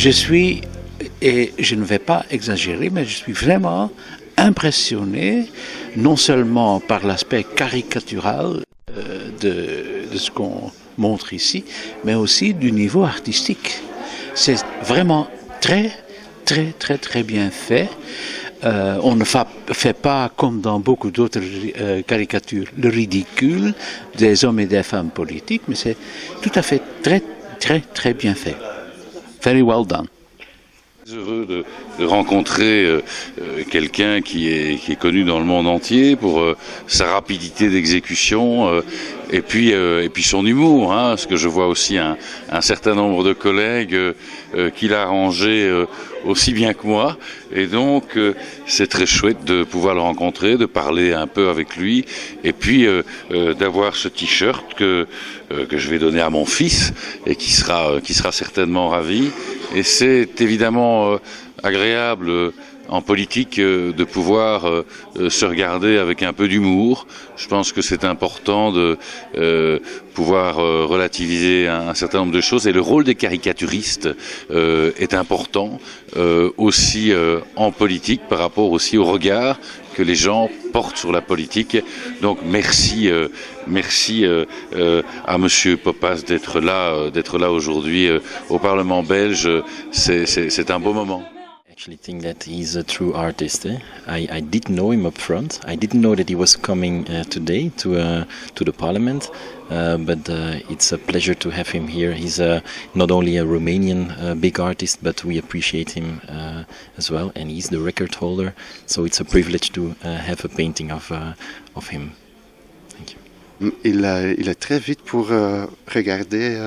Je suis, et je ne vais pas exagérer, mais je suis vraiment impressionné, non seulement par l'aspect caricatural de ce qu'on montre ici, mais aussi du niveau artistique. C'est vraiment très, très, très, très bien fait. On ne fait pas, comme dans beaucoup d'autres caricatures, le ridicule des hommes et des femmes politiques, mais c'est tout à fait très, très, très bien fait. Very well done. Heureux de rencontrer quelqu'un qui est connu dans le monde entier pour sa rapidité d'exécution et puis son humour, hein, parce que je vois aussi un certain nombre de collègues qu'il a arrangé aussi bien que moi, et donc c'est très chouette de pouvoir le rencontrer, de parler un peu avec lui, et puis d'avoir ce t-shirt que je vais donner à mon fils et qui sera certainement ravi. Et c'est évidemment agréable en politique de pouvoir se regarder avec un peu d'humour. Je pense que c'est important de pouvoir relativiser un certain nombre de choses. Et le rôle des caricaturistes est important aussi en politique par rapport aussi au regard que les gens portent sur la politique. Donc merci à Monsieur Popas d'être là aujourd'hui au Parlement belge. C'est un beau moment. I actually think that he's a true artist. I did know him up front. I didn't know that he was coming today to the Parliament, but it's a pleasure to have him here. He's not only a Romanian big artist, but we appreciate him as well, and he's the record holder, so it's a privilege to have a painting of him. Thank you. Il est très vite pour regarder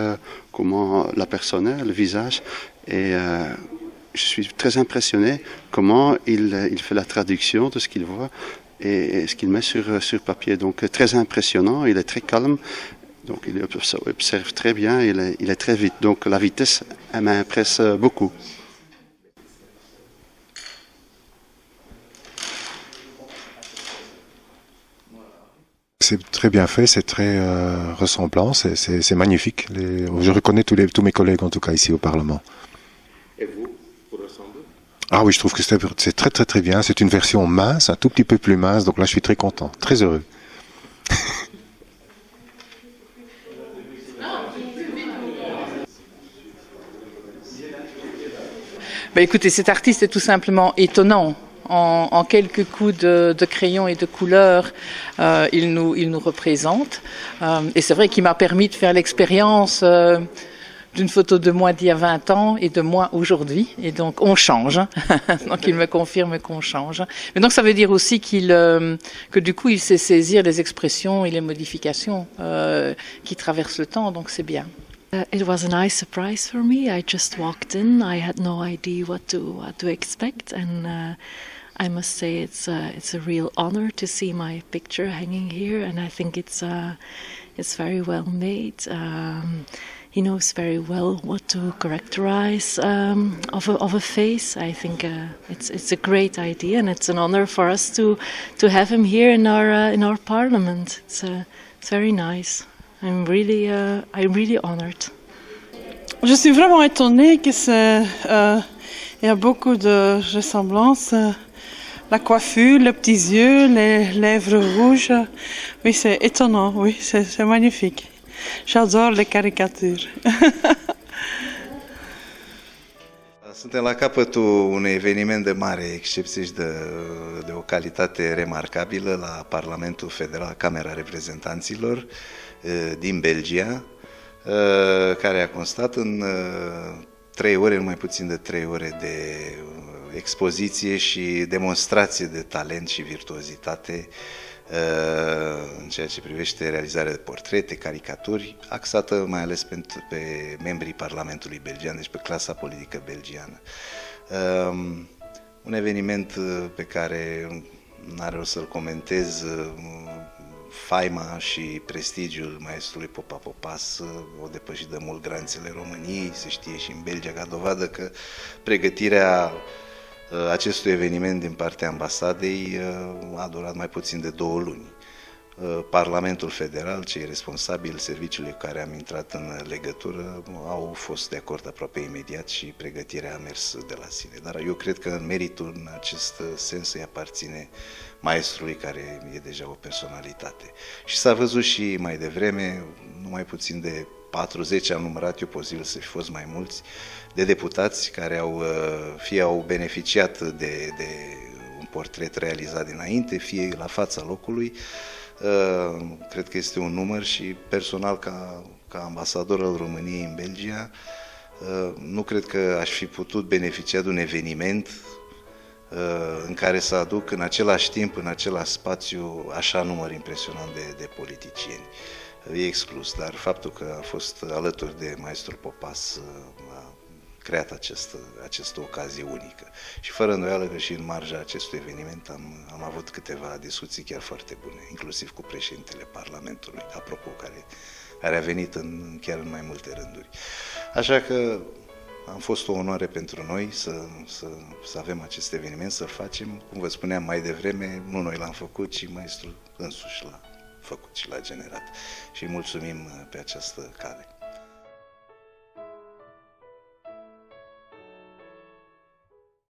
comment la personne, le visage, et je suis très impressionné comment il fait la traduction de ce qu'il voit et ce qu'il met sur papier. Donc très impressionnant, il est très calme, donc il observe très bien, il est très vite. Donc la vitesse m'impresse beaucoup. C'est très bien fait, c'est très ressemblant, c'est magnifique. Je reconnais tous mes collègues en tout cas ici au Parlement. Et vous ressemblez? Ah oui, je trouve que c'est très très très bien. C'est une version mince, un tout petit peu plus mince, donc là je suis très content, très heureux. Écoutez, cet artiste est tout simplement étonnant. En quelques coups de crayon et de couleur, il nous représente. Et c'est vrai qu'il m'a permis de faire l'expérience d'une photo de moi d'il y a 20 ans et de moi aujourd'hui. Et donc, on change. Donc, il me confirme qu'on change. Mais donc, ça veut dire aussi que du coup, il sait saisir les expressions et les modifications qui traversent le temps. Donc, c'est bien. It was a nice surprise for me. I just walked in. I had no idea what to expect, and I must say it's a real honor to see my picture hanging here, and I think it's very well made. He knows very well what to characterize of a face. I think it's a great idea, and it's an honor for us to have him here in our parliament. It's very nice. I'm really honored. Je suis vraiment étonnée que il y a beaucoup de ressemblances. La coiffure, les petits yeux, les lèvres rouges. Oui, c'est étonnant. Oui, c'est magnifique. J'adore les caricatures. Suntem la capătul unui eveniment de mare excepție și de o calitate remarcabilă la Parlamentul Federal, Camera Reprezentanților din Belgia, care a constat în 3 ore, nu mai puțin de 3 ore de expoziție și demonstrație de talent și virtuozitate în ceea ce privește realizarea de portrete, caricaturi, axată mai ales pe membrii Parlamentului belgian, deci pe clasa politică belgiană. Un eveniment pe care n-are rost să-l comentez, faima și prestigiul maestrului Popa Popas o depășit de mult granițele României, se știe și în Belgia, ca dovadă că pregătirea acestui eveniment din partea ambasadei a durat mai puțin de 2 luni. Parlamentul Federal, cei responsabili, serviciului cu care am intrat în legătură, au fost de acord aproape imediat și pregătirea a mers de la sine. Dar eu cred că meritul în acest sens îi aparține maestrului, care e deja o personalitate. Și s-a văzut și mai devreme, nu mai puțin de 40, am numărat eu, posibil să fi fost mai mulți, de deputați care fie au beneficiat de un portret realizat dinainte, fie la fața locului. Cred că este un număr și personal ca ambasador al României în Belgia nu cred că aș fi putut beneficia de un eveniment în care să aduc în același timp, în același spațiu, așa număr impresionant de politicieni. E exclus, dar faptul că a fost alături de maestrul Popas a creat această ocazie unică. Și fără îndoială că și în marja acestui eveniment am avut câteva discuții chiar foarte bune, inclusiv cu președintele Parlamentului, apropo, care a venit chiar în mai multe rânduri. Așa că am fost o onoare pentru noi să avem acest eveniment, să-l facem. Cum vă spuneam mai devreme, nu noi l-am făcut, ci maestrul însuși l-a făcut și l-a generat. Și îi mulțumim pe această cale.